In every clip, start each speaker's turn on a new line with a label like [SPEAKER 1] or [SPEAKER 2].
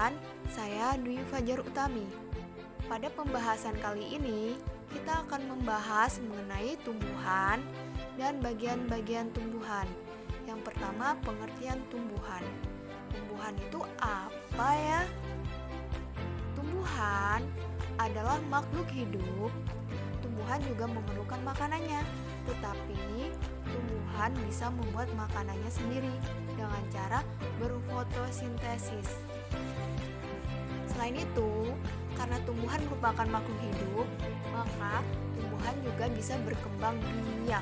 [SPEAKER 1] Perkenalkan, saya Dwi Fajar Utami. Pada pembahasan kali ini, kita akan membahas mengenai tumbuhan dan bagian-bagian tumbuhan. Yang pertama, pengertian tumbuhan. Tumbuhan itu apa ya? Tumbuhan adalah makhluk hidup. Tumbuhan juga memerlukan makanannya, tetapi tumbuhan bisa membuat makanannya sendiri dengan cara berfotosintesis. Selain itu, karena tumbuhan merupakan makhluk hidup, maka tumbuhan juga bisa berkembang biak.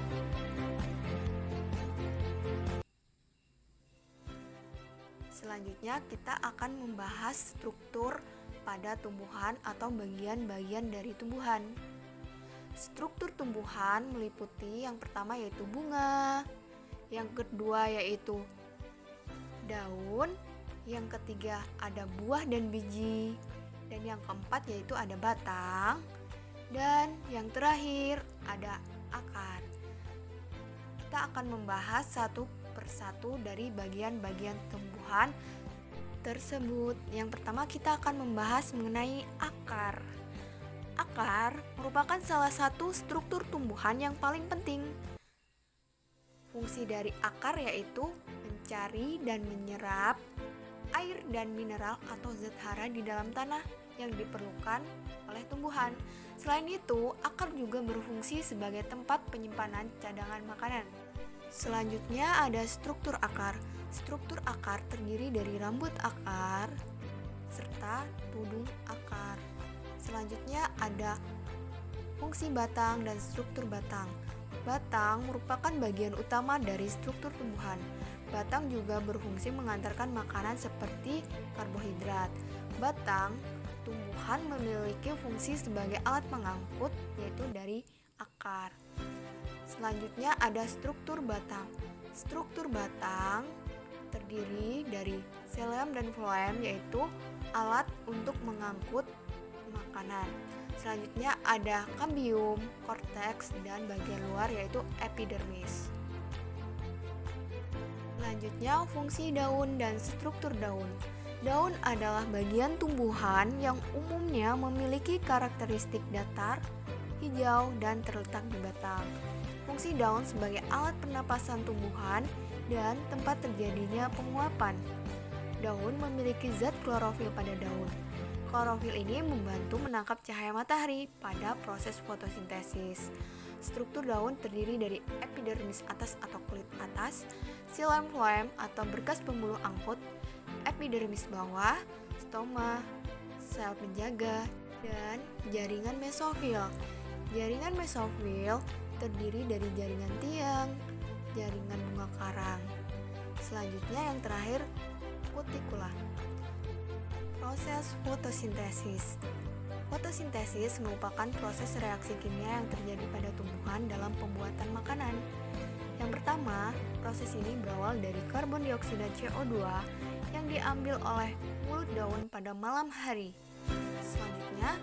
[SPEAKER 1] Selanjutnya, kita akan membahas struktur pada tumbuhan atau bagian-bagian dari tumbuhan. Struktur tumbuhan meliputi yang pertama yaitu bunga, yang kedua yaitu daun, yang ketiga ada buah dan biji, dan yang keempat yaitu ada batang, dan yang terakhir ada akar. Kita akan membahas satu persatu dari bagian-bagian tumbuhan tersebut. Yang pertama kita akan membahas mengenai akar. Akar merupakan salah satu struktur tumbuhan yang paling penting. Fungsi dari akar yaitu mencari dan menyerap air dan mineral atau zat hara di dalam tanah yang diperlukan oleh tumbuhan. Selain itu, akar juga berfungsi sebagai tempat penyimpanan cadangan makanan. Selanjutnya ada struktur akar. Struktur akar terdiri dari rambut akar serta tudung akar. Selanjutnya ada fungsi batang dan struktur batang. Batang merupakan bagian utama dari struktur tumbuhan. Batang juga berfungsi mengantarkan makanan seperti karbohidrat. Batang tumbuhan memiliki fungsi sebagai alat pengangkut yaitu dari akar. Selanjutnya ada struktur batang. Struktur batang terdiri dari xilem dan floem yaitu alat untuk mengangkut makanan. Selanjutnya ada kambium, korteks, dan bagian luar yaitu epidermis. Selanjutnya fungsi daun dan struktur daun. Daun adalah bagian tumbuhan yang umumnya memiliki karakteristik datar, hijau, dan terletak di batang. Fungsi daun sebagai alat pernapasan tumbuhan dan tempat terjadinya penguapan. Daun memiliki zat klorofil pada daun. Klorofil ini membantu menangkap cahaya matahari pada proses fotosintesis. Struktur daun terdiri dari epidermis atas atau kulit atas, xilem floem atau berkas pembuluh angkut, epidermis bawah, stoma, sel penjaga, dan jaringan mesofil. Jaringan mesofil terdiri dari jaringan tiang, jaringan bunga karang. Selanjutnya yang terakhir, kutikula. Proses fotosintesis. Fotosintesis merupakan proses reaksi kimia yang terjadi pada tumbuhan dalam pembuatan makanan. Yang pertama, proses ini berawal dari karbon dioksida CO2 yang diambil oleh mulut daun pada malam hari. Selanjutnya,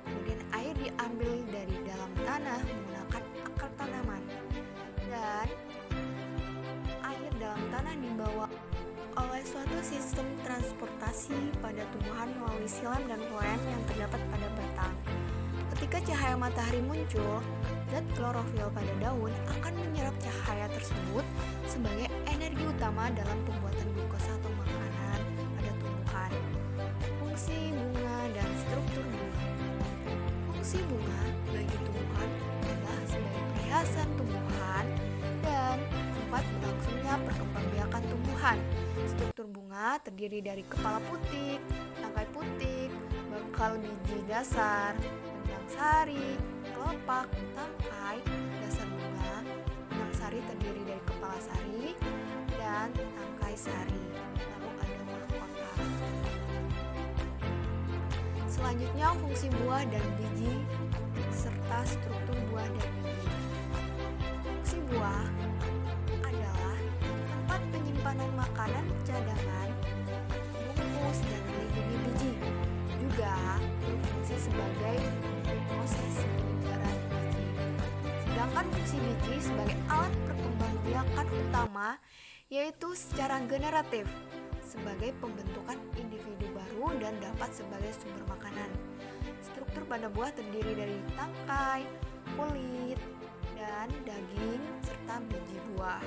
[SPEAKER 1] kemudian air diambil dari dalam tanah menggunakan akar tanaman. Dan air dalam tanah dibawa oleh suatu sistem transportasi pada tumbuhan melalui xilem dan floem yang terdapat pada batang. Ketika cahaya matahari muncul, zat klorofil pada daun akan menyerap cahaya tersebut sebagai energi utama dalam pembuatan glukosa atau makanan pada tumbuhan. Fungsi bunga dan struktur bunga. Fungsi bunga bagi tumbuhan adalah sebagai perhiasan tumbuhan dan tempat berlangsungnya perkembangbiakan tumbuhan. Struktur bunga terdiri dari kepala putik, tangkai putik, bakal biji dasar, benang sari, kelopak, tangkai, dasar bunga. Benang sari terdiri dari kepala sari dan tangkai sari. Lalu ada mahkota. Selanjutnya fungsi buah dan biji serta struktur buah dan biji. Fungsi buah adalah tempat penyimpanan makanan cadangan, bungkus, dan melindungi biji. Juga berfungsi sebagai proses penyebaran biji. Sedangkan fungsi biji sebagai alat perkembangbiakan utama yaitu secara generatif sebagai pembentukan individu baru tumbuh dan dapat sebagai sumber makanan. Struktur pada buah terdiri dari tangkai, kulit, dan daging serta biji buah.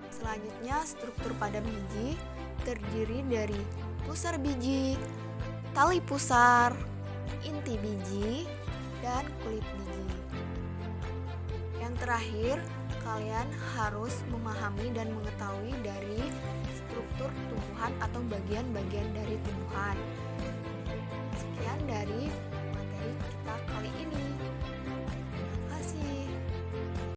[SPEAKER 1] Selanjutnya, struktur pada biji terdiri dari pusar biji, tali pusar, inti biji, dan kulit biji. Yang terakhir, kalian harus memahami dan mengetahui dari struktur tumbuhan atau bagian-bagian dari tumbuhan. Sekian dari materi kita kali ini.